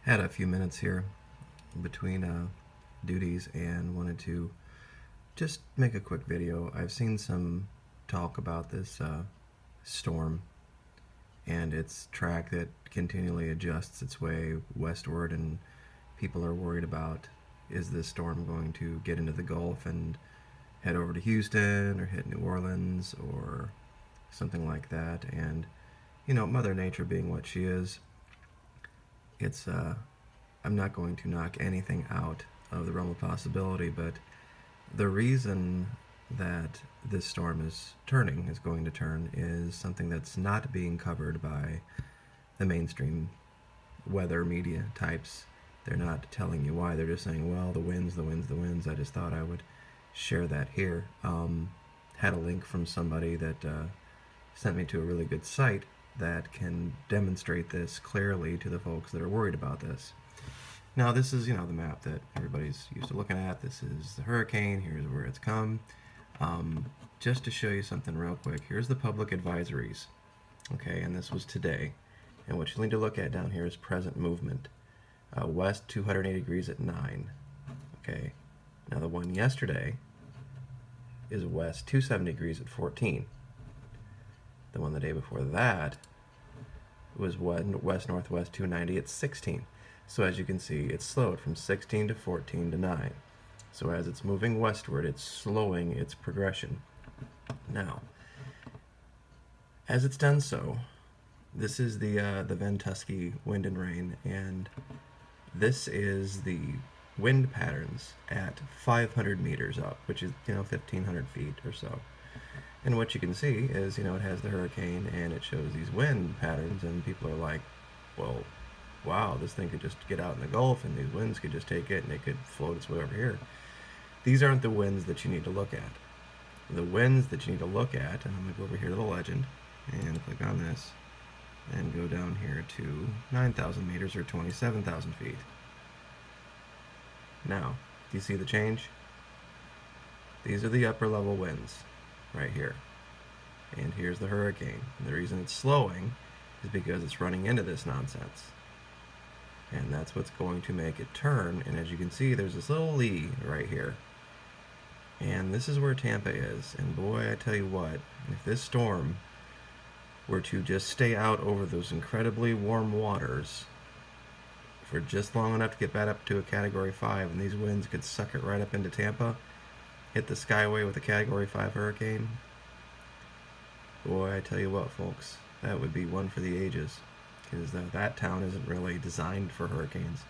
Had a few minutes here between duties and wanted to just make a quick video. I've seen some talk about this storm and its track that continually adjusts its way westward, and people are worried about, is this storm going to get into the Gulf and head over to Houston or hit New Orleans or something like that. And you know, Mother Nature being what she is, it's I'm not going to knock anything out of the realm of possibility, but the reason that this storm is going to turn, is something that's not being covered by the mainstream weather media types. They're not telling you why. They're just saying, well, the winds, the winds, the winds. I just thought I would share that here. Had a link from somebody that sent me to a really good site that can demonstrate this clearly to the folks that are worried about this. Now, this is, you know, the map that everybody's used to looking at. This is the hurricane. Here's where it's come. Just to show you something real quick, here's the public advisories. Okay, and this was today. And what you need to look at down here is present movement. West 280 degrees at 9. Okay, now the one yesterday is west 270 degrees at 14. The one the day before that was west northwest 290 at 16. So as you can see, it's slowed from 16 to 14 to 9. So as it's moving westward, it's slowing its progression. Now, as it's done so, this is the Ventusky wind and rain, and this is the wind patterns at 500 meters up, which is, you know, 1,500 feet or so. And what you can see is, you know, it has the hurricane and it shows these wind patterns, and people are like, well, wow, this thing could just get out in the Gulf and these winds could just take it and it could float its way over here. These aren't the winds that you need to look at. The winds that you need to look at, and I'm going to go over here to the legend and click on this and go down here to 9,000 meters or 27,000 feet. Now, do you see the change? These are the upper level winds right here. And here's the hurricane. And the reason it's slowing is because it's running into this nonsense. And that's what's going to make it turn. And as you can see, there's this little lee right here. And this is where Tampa is. And boy, I tell you what, if this storm were to just stay out over those incredibly warm waters for just long enough to get back up to a Category 5, and these winds could suck it right up into Tampa, hit the Skyway with a Category 5 hurricane, boy, I tell you what, folks, that would be one for the ages, because that town isn't really designed for hurricanes.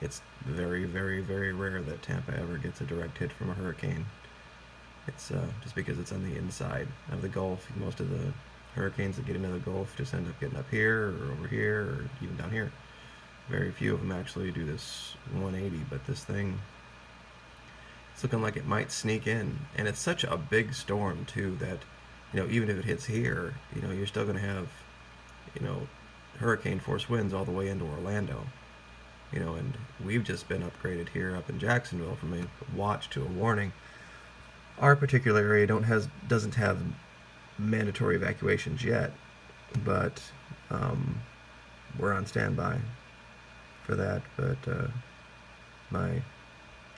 It's very, very, very rare that Tampa ever gets a direct hit from a hurricane. It's just because it's on the inside of the Gulf. Most of the hurricanes that get into the Gulf just end up getting up here or over here or even down here. Very few of them actually do this 180, but this thing, it's looking like it might sneak in. And it's such a big storm too that, you know, even if it hits here, you know, you're still going to have, you know, hurricane force winds all the way into Orlando. You know, and we've just been upgraded here up in Jacksonville from a watch to a warning. Our particular area doesn't have mandatory evacuations yet, but we're on standby for that. But my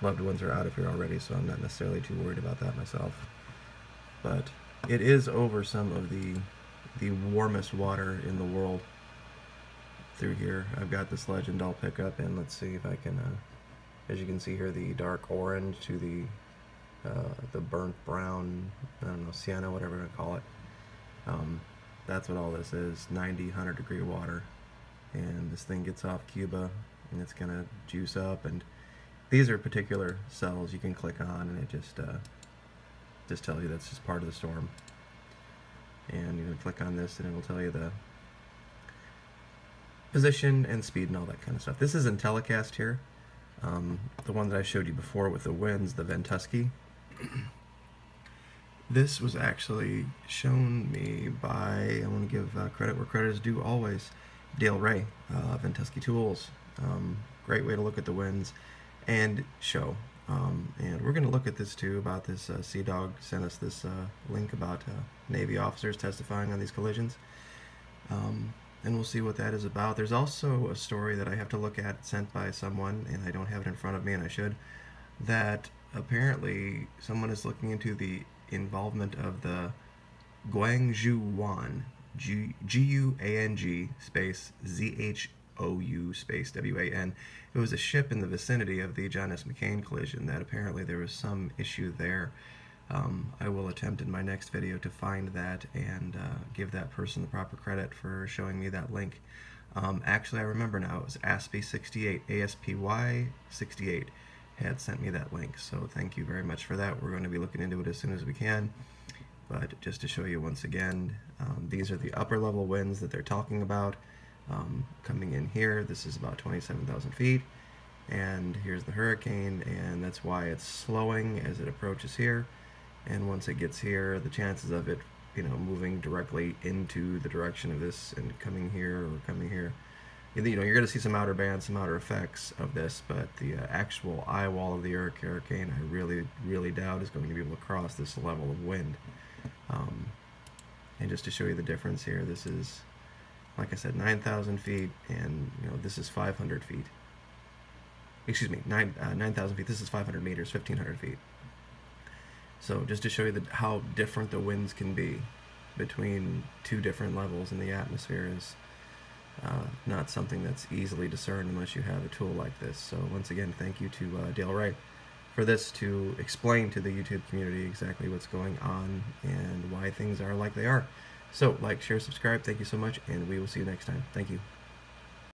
loved ones are out of here already, so I'm not necessarily too worried about that myself. But it is over some of the warmest water in the world through here. I've got this legend I'll pick up, and let's see if I can, as you can see here, the dark orange to the burnt brown, I don't know, sienna, whatever I'm going to call it. That's what all this is, 90, 100 degree water. And this thing gets off Cuba, and it's going to juice up, and these are particular cells you can click on, and it just tells you that's just part of the storm. And you can click on this, and it will tell you the position and speed and all that kind of stuff. This is in telecast here. The one that I showed you before with the winds, the Ventusky. This was actually shown me by, I want to give credit where credit is due always, Dale Ray, Ventusky Tools. Great way to look at the winds and show. And we're going to look at this too, about this, Sea Dog sent us this link about Navy officers testifying on these collisions. and we'll see what that is about. There's also a story that I have to look at, sent by someone, and I don't have it in front of me, and I should, that apparently someone is looking into the involvement of the Guangzhouwan, Guang space Zhou space WAN. It was a ship in the vicinity of the John S. McCain collision that apparently there was some issue there. I will attempt in my next video to find that and give that person the proper credit for showing me that link. Actually, I remember now, it was ASPY68, ASPY68 had sent me that link, so thank you very much for that. We're going to be looking into it as soon as we can. But just to show you once again, these are the upper level winds that they're talking about. Coming in here, this is about 27,000 feet, and here's the hurricane, and that's why it's slowing as it approaches here. And once it gets here, the chances of it, moving directly into the direction of this and coming here or coming here, you're going to see some outer bands, some outer effects of this, but the actual eye wall of the hurricane, I really, really doubt is going to be able to cross this level of wind. And just to show you the difference here, this is, like I said, 9,000 feet, and this is 500 feet. Excuse me, 9,000 feet. This is 500 meters, 1,500 feet. So just to show you how different the winds can be between two different levels in the atmosphere is not something that's easily discerned unless you have a tool like this. So once again, thank you to Dale Wright for this, to explain to the YouTube community exactly what's going on and why things are like they are. So like, share, subscribe. Thank you so much, and we will see you next time. Thank you.